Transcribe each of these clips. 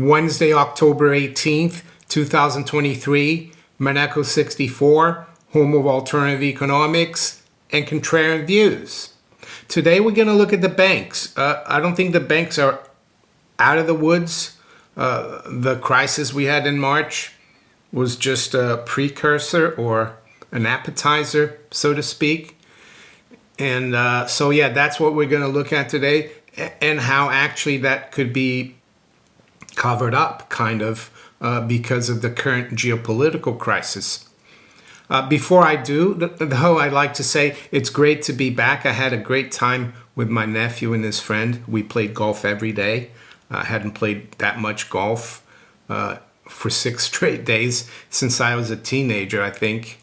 Wednesday, October 18th, 2023, Maneco 64, home of alternative economics and contrarian views. Today we're going to look at the banks. I don't think the banks are out of the woods. The crisis we had in March was just a precursor or an appetizer, so to speak. And so that's what we're going to look at today, and how actually that could be covered up, kind of, because of the current geopolitical crisis. Before I do, though, I'd like to say it's great to be back. I had a great time with my nephew and his friend. We played golf every day. I hadn't played that much golf for 6 straight days since I was a teenager, I think.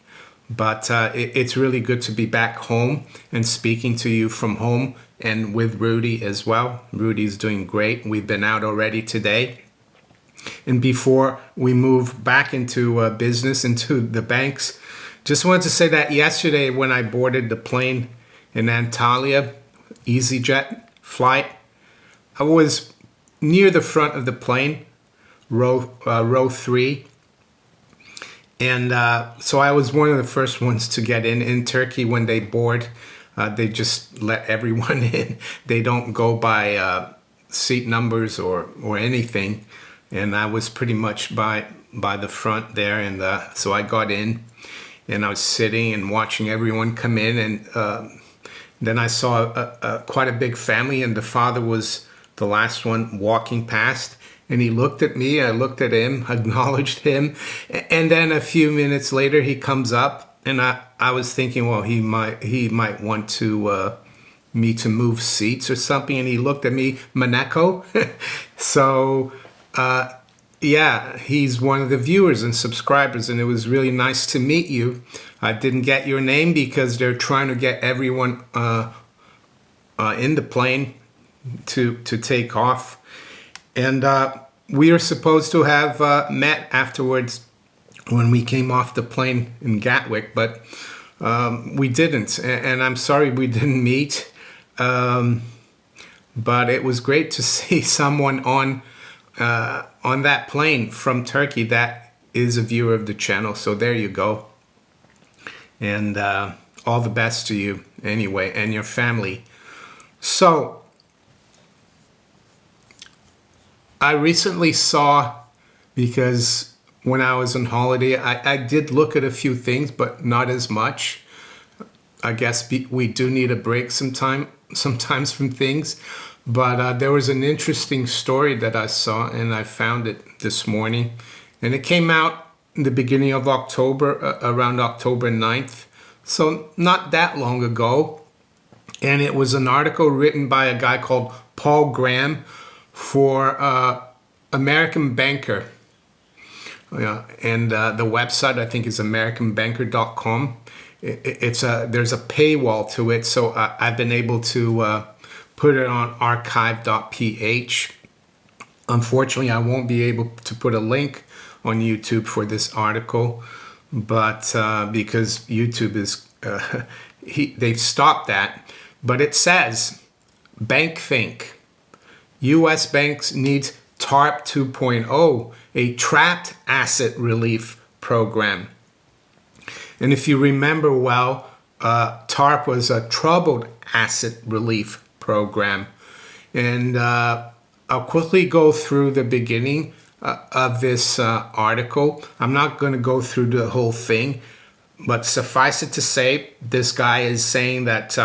But it's really good to be back home and speaking to you from home, and with Rudy as well. Rudy's doing great. We've been out already today. And before we move back into business, into the banks, just wanted to say that yesterday when I boarded the plane in Antalya, EasyJet flight, I was near the front of the plane, row 3. And so I was one of the first ones to get in. In Turkey, when they board, they just let everyone in. They don't go by seat numbers or anything. And I was pretty much by the front there. And so I got in, and I was sitting and watching everyone come in. And then I saw quite a big family, and the father was the last one walking past. And he looked at me, I looked at him, acknowledged him. And then a few minutes later, he comes up, and I was thinking, well, he might want to me to move seats or something. And he looked at me, Maneco. So, he's one of the viewers and subscribers, and it was really nice to meet you. I didn't get your name because they're trying to get everyone in the plane to take off. And we were supposed to have met afterwards when we came off the plane in Gatwick, but we didn't. And I'm sorry we didn't meet. But it was great to see someone on that plane from Turkey that is a viewer of the channel. So there you go. And all the best to you anyway, and your family. So I recently saw, because when I was on holiday, I did look at a few things, but not as much. I guess we do need a break sometimes from things. But there was an interesting story that I saw, and I found it this morning. And it came out in the beginning of October, around October 9th. So not that long ago. And it was an article written by a guy called Paul Graham for American Banker. And the website, I think, is americanbanker.com. There's a paywall to it, so I've been able to put it on archive.ph. Unfortunately, I won't be able to put a link on YouTube for this article, but because YouTube is they've stopped that. But it says, BankThink. U.S. banks need TARP 2.0, a trapped asset relief program. And if you remember well, TARP was a troubled asset relief program. And I'll quickly go through the beginning of this article. I'm not going to go through the whole thing, but suffice it to say, this guy is saying that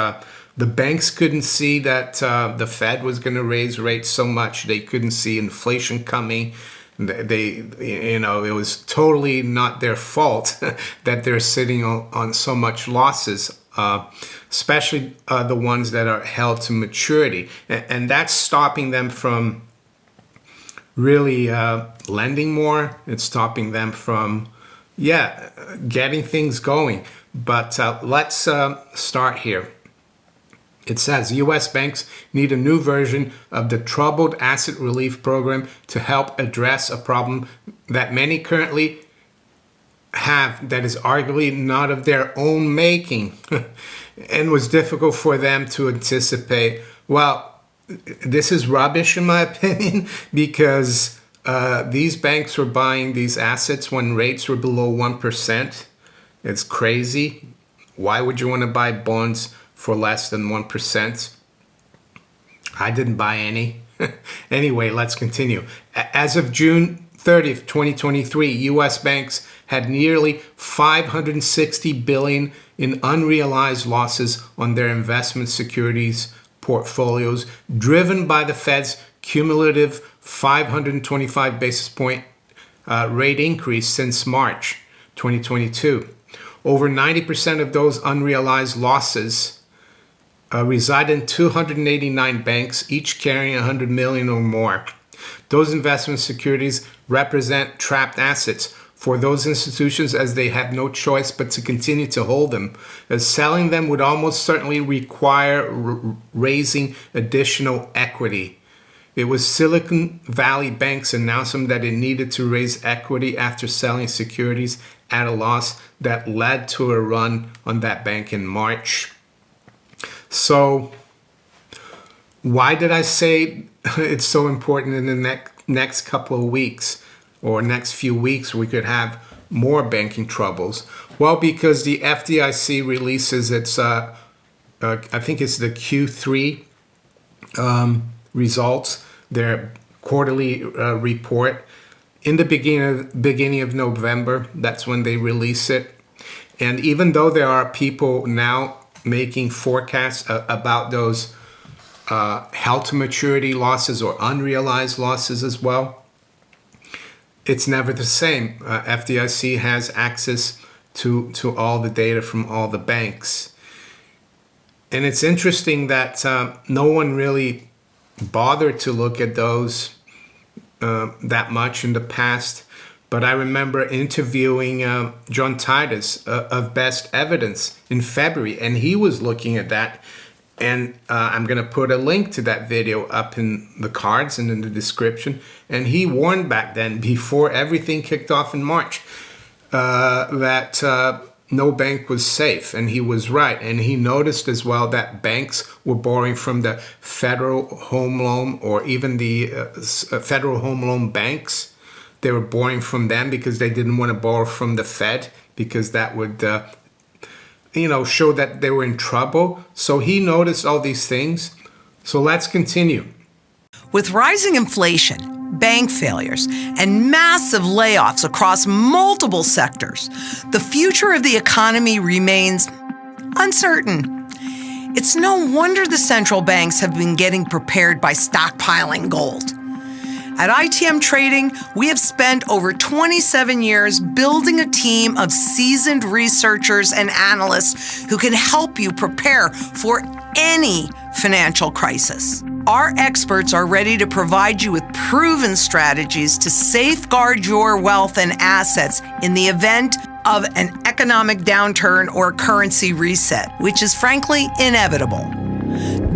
the banks couldn't see that the Fed was going to raise rates so much. They couldn't see inflation coming. It was totally not their fault that they're sitting on so much losses, especially the ones that are held to maturity. And that's stopping them from really lending more. It's stopping them from, getting things going. But let's start here. It says U.S. banks need a new version of the Troubled Asset Relief Program to help address a problem that many currently have that is arguably not of their own making and was difficult for them to anticipate. Well, this is rubbish in my opinion, because These banks were buying these assets when rates were below 1%. It's crazy. Why would you want to buy bonds for less than 1%? I didn't buy any. Anyway, let's continue. As of June 30th, 2023, U.S. banks had nearly $560 billion in unrealized losses on their investment securities portfolios, driven by the Fed's cumulative 525 basis point rate increase since March 2022. Over 90% of those unrealized losses reside in 289 banks, each carrying 100 million or more. Those investment securities represent trapped assets for those institutions, as they have no choice but to continue to hold them, as selling them would almost certainly require raising additional equity. It was Silicon Valley Bank's announcement that it needed to raise equity after selling securities at a loss that led to a run on that bank in March. So why did I say it's so important in the next couple of weeks or next few weeks we could have more banking troubles? Well, because the FDIC releases its, I think it's the Q3 results, their quarterly report, in the beginning of November. That's when they release it. And even though there are people now making forecasts about those held to maturity losses or unrealized losses as well, it's never the same. FDIC has access to all the data from all the banks. And it's interesting that no one really bothered to look at those that much in the past. But I remember interviewing John Titus of Best Evidence in February, and he was looking at that. And I'm going to put a link to that video up in the cards and in the description. And he warned back then, before everything kicked off in March, that no bank was safe. And he was right. And he noticed as well that banks were borrowing from the Federal Home Loan, or even the Federal Home Loan banks. They were borrowing from them because they didn't want to borrow from the Fed, because that would show that they were in trouble. So he noticed all these things. So let's continue. With rising inflation, bank failures, and massive layoffs across multiple sectors, the future of the economy remains uncertain. It's no wonder the central banks have been getting prepared by stockpiling gold. At ITM Trading, we have spent over 27 years building a team of seasoned researchers and analysts who can help you prepare for any financial crisis. Our experts are ready to provide you with proven strategies to safeguard your wealth and assets in the event of an economic downturn or currency reset, which is frankly inevitable.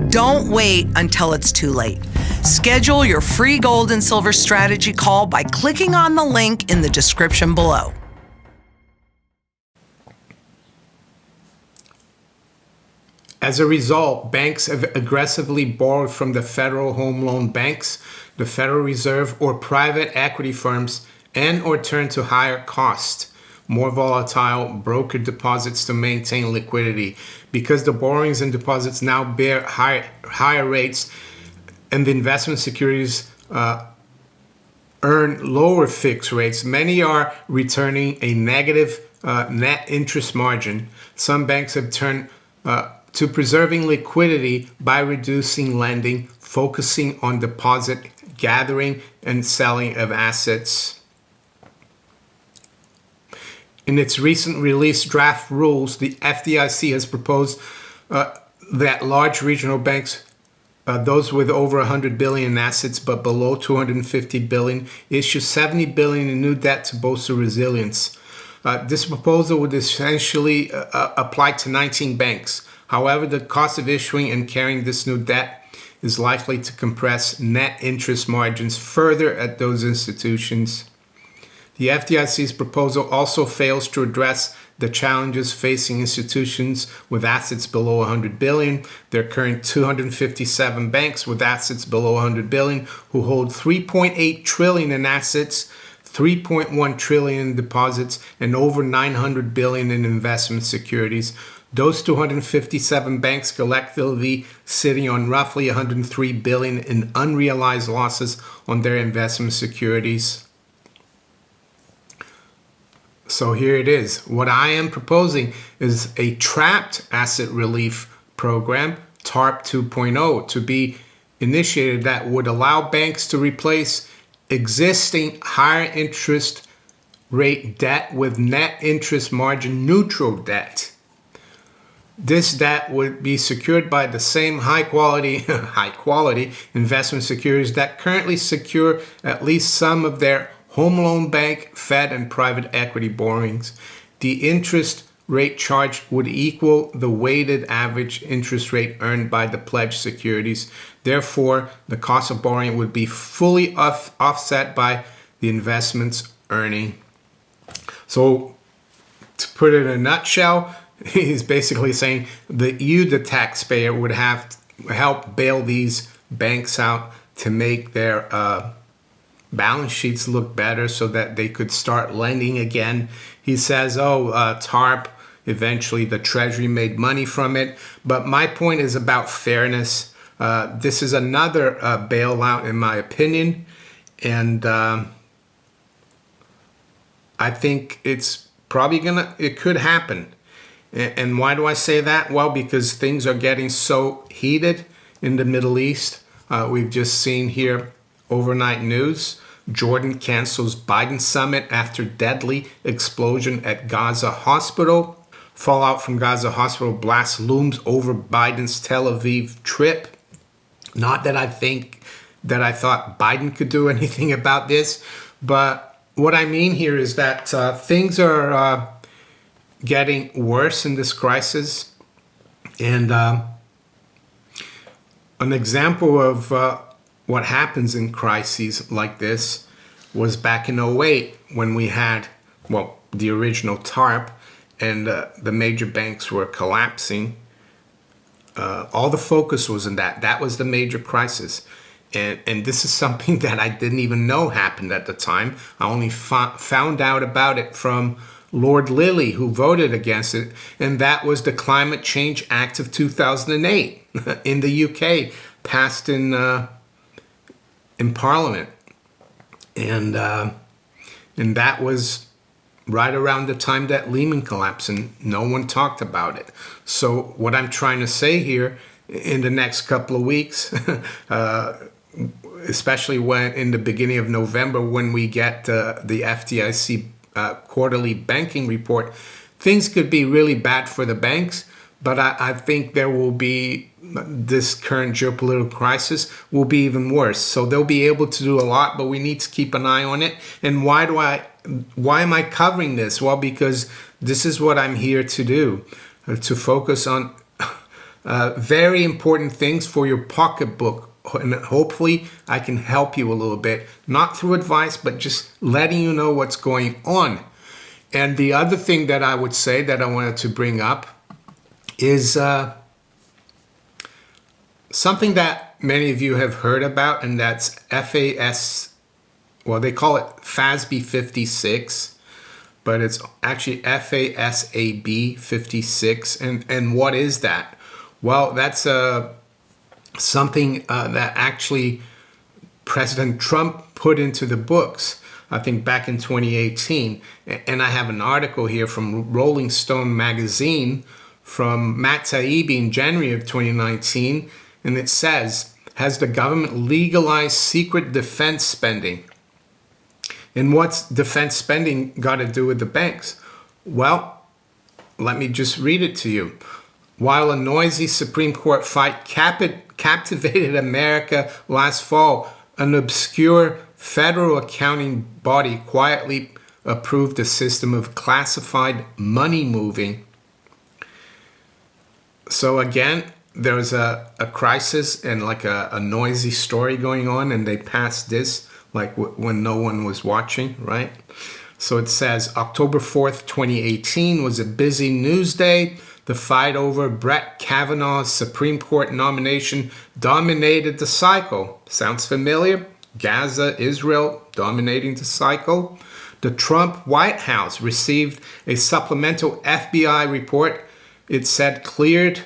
Don't wait until it's too late. Schedule your free gold and silver strategy call by clicking on the link in the description below. As a result, banks have aggressively borrowed from the Federal Home Loan banks, the Federal Reserve, or private equity firms, and or turned to higher cost, more volatile brokered deposits to maintain liquidity. Because the borrowings and deposits now bear higher rates, and the investment securities earn lower fixed rates, many are returning a negative net interest margin. Some banks have turned to preserving liquidity by reducing lending, focusing on deposit gathering and selling of assets. In its recent released draft rules, the FDIC has proposed that large regional banks, those with over 100 billion in assets but below 250 billion, issue 70 billion in new debt to bolster resilience. This proposal would essentially apply to 19 banks. However, the cost of issuing and carrying this new debt is likely to compress net interest margins further at those institutions. The FDIC's proposal also fails to address the challenges facing institutions with assets below 100 billion. There are current 257 banks with assets below 100 billion who hold 3.8 trillion in assets, 3.1 trillion in deposits, and over 900 billion in investment securities. Those 257 banks collectively sitting on roughly 103 billion in unrealized losses on their investment securities. So here it is. What I am proposing is a trapped asset relief program, TARP 2.0, to be initiated that would allow banks to replace existing higher interest rate debt with net interest margin neutral debt. This debt would be secured by the same high quality investment securities that currently secure at least some of their home loan bank, Fed, and private equity borrowings. The interest rate charged would equal the weighted average interest rate earned by the pledged securities. Therefore, the cost of borrowing would be fully offset by the investment's earning. So, to put it in a nutshell, he's basically saying that you, the taxpayer, would have to help bail these banks out to make their balance sheets look better so that they could start lending again. He says, TARP, eventually the Treasury made money from it. But my point is about fairness. This is another bailout, in my opinion. And I think it's probably it could happen. And why do I say that? Well, because things are getting so heated in the Middle East. We've just seen here overnight news. Jordan cancels Biden summit after deadly explosion at Gaza hospital. Fallout from Gaza hospital blast looms over Biden's Tel Aviv trip. Not that I thought Biden could do anything about this, but what I mean here is that things are getting worse in this crisis. And an example of what happens in crises like this was back in 2008 when we had, the original TARP and the major banks were collapsing. All the focus was in that. That was the major crisis. And this is something that I didn't even know happened at the time. I only found out about it from Lord Lilly, who voted against it. And that was the Climate Change Act of 2008 in the UK, passed in Parliament. And that was right around the time that Lehman collapsed, and no one talked about it. So what I'm trying to say here, in the next couple of weeks, especially when in the beginning of November, when we get the FDIC quarterly banking report, things could be really bad for the banks. But I think there will be, this current geopolitical crisis will be even worse. So they'll be able to do a lot, but we need to keep an eye on it. And why am I covering this? Well, because this is what I'm here to do, to focus on very important things for your pocketbook. And hopefully I can help you a little bit, not through advice, but just letting you know what's going on. And the other thing that I would say that I wanted to bring up is something that many of you have heard about, and that's they call it FASB 56, but it's actually FASAB 56. And what is that? Well, that's something that actually President Trump put into the books, I think back in 2018. And I have an article here from Rolling Stone magazine from Matt Taibbi in January of 2019, and it says, has the government legalized secret defense spending? And what's defense spending got to do with the banks? Well, let me just read it to you. While a noisy Supreme Court fight captivated America last fall, an obscure federal accounting body quietly approved a system of classified money moving. So again, there was a crisis and like a noisy story going on, and they passed this like when no one was watching, right? So it says October 4th, 2018 was a busy news day. The fight over Brett Kavanaugh's Supreme Court nomination dominated the cycle. Sounds familiar? Gaza, Israel dominating the cycle. The Trump White House received a supplemental FBI report. It said cleared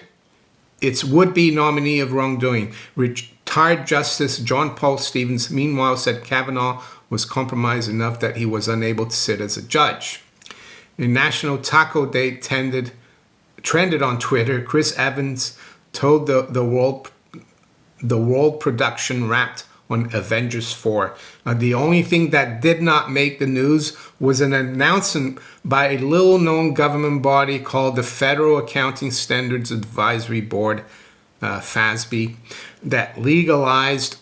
its would-be nominee of wrongdoing. Retired Justice John Paul Stevens, meanwhile, said Kavanaugh was compromised enough that he was unable to sit as a judge. A National Taco Day trended on Twitter. Chris Evans told the world production wrapped on Avengers 4. The only thing that did not make the news was an announcement by a little-known government body called the Federal Accounting Standards Advisory Board, FASB, that legalized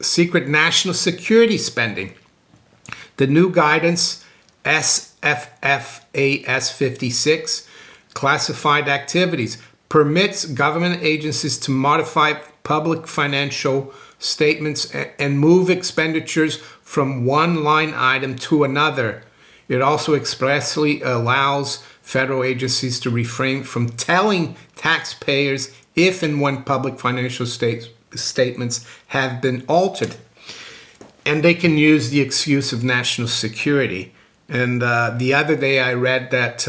secret national security spending. The new guidance, SFFAS 56, classified activities, permits government agencies to modify public financial statements and move expenditures from one line item to another. It also expressly allows federal agencies to refrain from telling taxpayers if and when public financial statements have been altered. And they can use the excuse of national security. And the other day I read that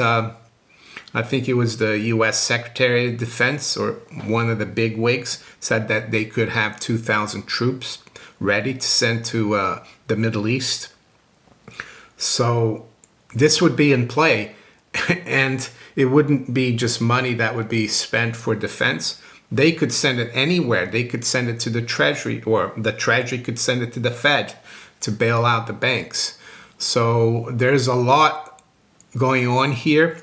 I think it was the U.S. Secretary of Defense or one of the big wigs said that they could have 2,000 troops ready to send to the Middle East. So this would be in play, and it wouldn't be just money that would be spent for defense. They could send it anywhere. They could send it to the Treasury, or the Treasury could send it to the Fed to bail out the banks. So there's a lot going on here.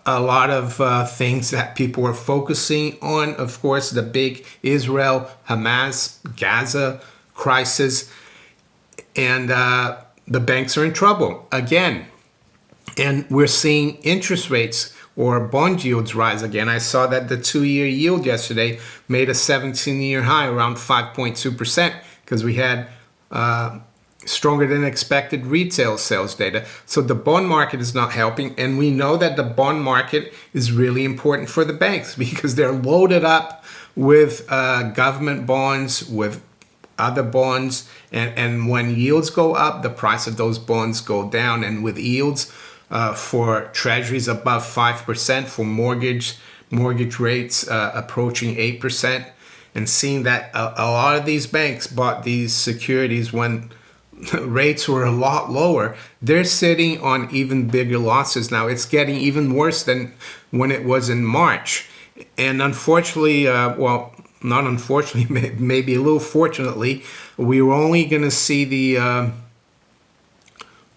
A lot of things that people are focusing on. Of course, the big Israel, Hamas, Gaza crisis. And the banks are in trouble again. And we're seeing interest rates or bond yields rise again. I saw that the 2-year yield yesterday made a 17-year high, around 5.2%, because we had stronger than expected retail sales data. So the bond market is not helping. And we know that the bond market is really important for the banks because they're loaded up with government bonds, with other bonds. And when yields go up, the price of those bonds go down. And with yields for treasuries above 5%, for mortgage rates approaching 8%, and seeing that a lot of these banks bought these securities when rates were a lot lower, they're sitting on even bigger losses now. It's getting even worse than when it was in March. And unfortunately, well, not unfortunately, maybe a little fortunately, we were only going to see the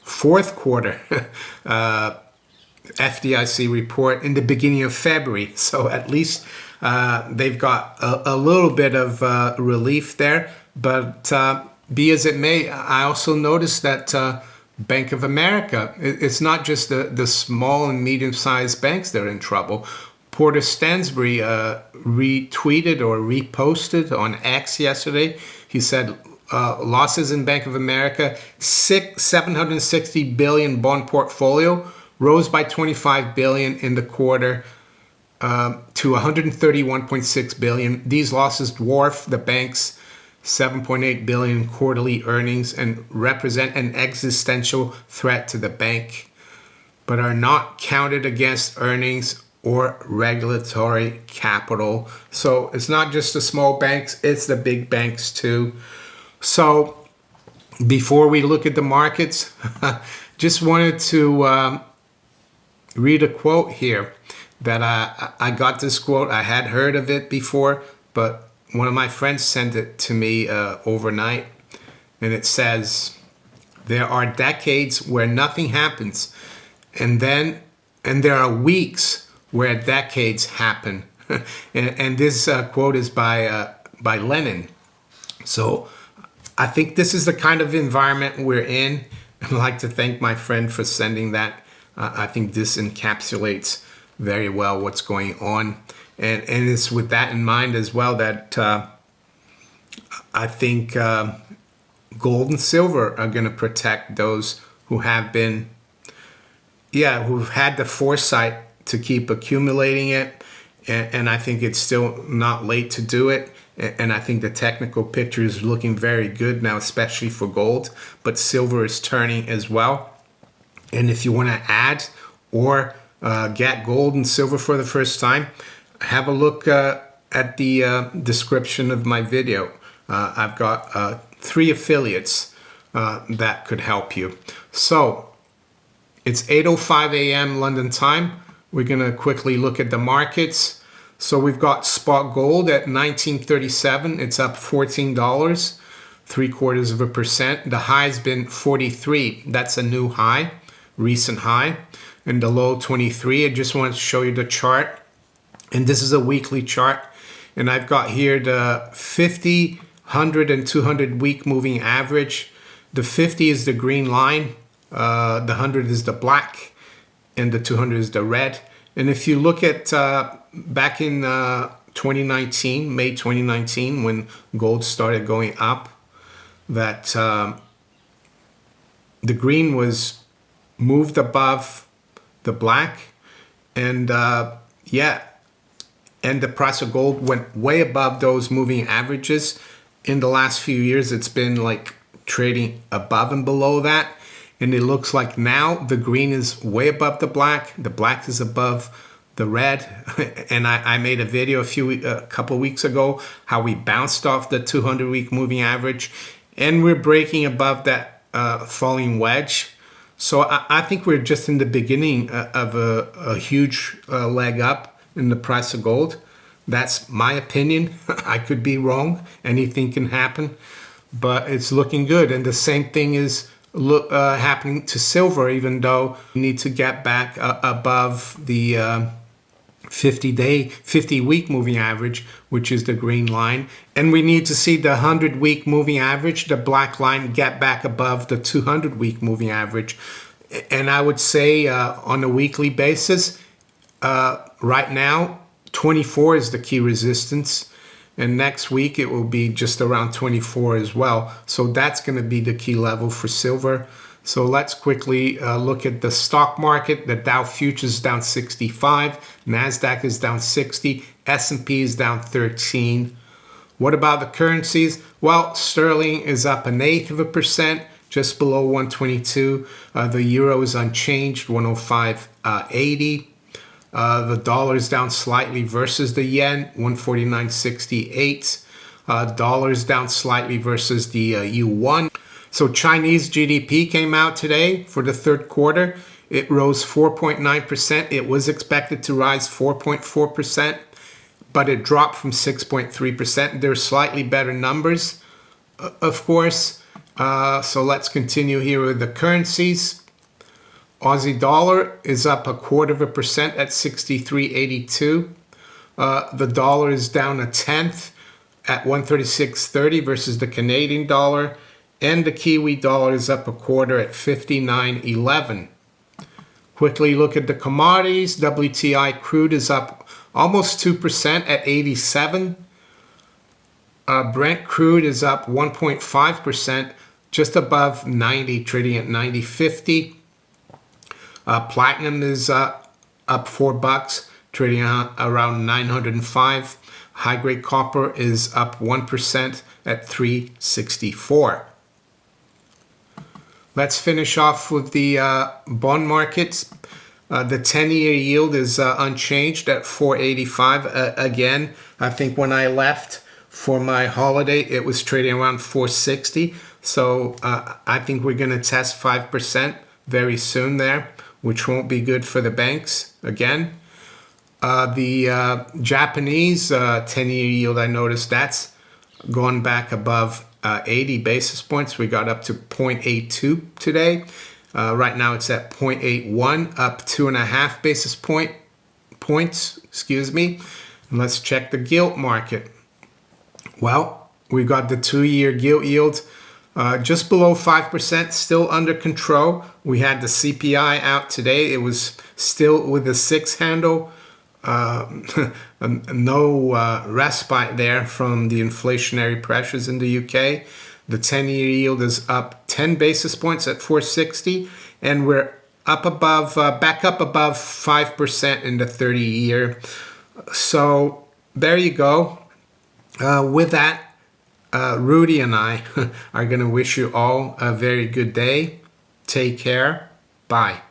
fourth quarter FDIC report in the beginning of February. So at least they've got a little bit of relief there. But be as it may, I also noticed that Bank of America, it's not just the small and medium-sized banks that are in trouble. Porter Stansberry retweeted or reposted on X yesterday. He said losses in Bank of America, $760 billion bond portfolio rose by $25 billion in the quarter to $131.6 billion. These losses dwarf the bank's $7.8 billion quarterly earnings and represent an existential threat to the bank, but are not counted against earnings or regulatory capital. So it's not just the small banks, it's the big banks too. So before we look at the markets, just wanted to read a quote here that I got this quote. I had heard of it before, but one of my friends sent it to me overnight, and it says, "There are decades where nothing happens, and there are weeks where decades happen." and this quote is by Lenin. So I think this is the kind of environment we're in. I'd like to thank my friend for sending that. I think this encapsulates very well what's going on. And it's with that in mind as well that I think gold and silver are going to protect those who've had the foresight to keep accumulating it. And I think it's still not late to do it. And I think the technical picture is looking very good now, especially for gold. But silver is turning as well. And if you want to add or get gold and silver for the first time, have a look at the description of my video. I've got 3 affiliates that could help you. So it's 8:05 a.m. London time. We're going to quickly look at the markets. So we've got spot gold at 1937. It's up $14, 0.75%. The high's been 43. That's a new high, recent high. And the low 23. I just want to show you the chart. And this is a weekly chart. And I've got here the 50, 100, and 200 week moving average. The 50 is the green line. The 100 is the black. And the 200 is the red. And if you look at back in 2019, May 2019, when gold started going up, that the green was moved above the black, and and the price of gold went way above those moving averages. In the last few years, it's been like trading above and below that. And it looks like now the green is way above the black is above the red. And I made a video a couple of weeks ago how we bounced off the 200-week moving average, and we're breaking above that falling wedge. So I think we're just in the beginning of a huge leg up in the price of gold. That's my opinion. I could be wrong. Anything can happen, but it's looking good. And the same thing is happening to silver, even though we need to get back above the 50-week moving average, which is the green line. And we need to see the 100-week moving average, the black line, get back above the 200-week moving average. And I would say on a weekly basis, right now, 24 is the key resistance. And next week, it will be just around 24 as well. So that's going to be the key level for silver. So let's quickly look at the stock market. The Dow futures is down 65. NASDAQ is down 60. S&P is down 13. What about the currencies? Well, sterling is up 1/8%, just below 122. The euro is unchanged, 105.80. The dollar is down slightly versus the yen, 149.68. Dollar is down slightly versus the yuan. So Chinese GDP came out today for the third quarter. It rose 4.9%. It was expected to rise 4.4%, but it dropped from 6.3%. They're slightly better numbers, of course. So let's continue here with the currencies. Aussie dollar is up 0.25% at 63.82. The dollar is down 1/10 at 136.30 versus the Canadian dollar. And the Kiwi dollar is up 1/4 at 59.11. Quickly look at the commodities. WTI crude is up almost 2% at 87. Brent crude is up 1.5%, just above 90, trading at 90.50. Platinum is up $4, trading around 905. High-grade copper is up 1% at 364. Let's finish off with the bond markets. The 10-year yield is unchanged at 4.85. Again, I think when I left for my holiday, it was trading around 4.60. So I think we're going to test 5% very soon there, which won't be good for the banks again. The Japanese 10-year yield, I noticed that's gone back above 80 basis points. We got up to 0.82 today. Right now it's at 0.81, up 2.5 basis points. And let's check the gilt market. Well, we got the 2-year gilt yield just below 5%, still under control. We had the CPI out today. It was still with a 6 handle. No respite there from the inflationary pressures in the UK. The 10-year yield is up 10 basis points at 460, and we're up above, back up above 5% in the 30-year. So there you go. With that, Rudy and I are going to wish you all a very good day. Take care. Bye.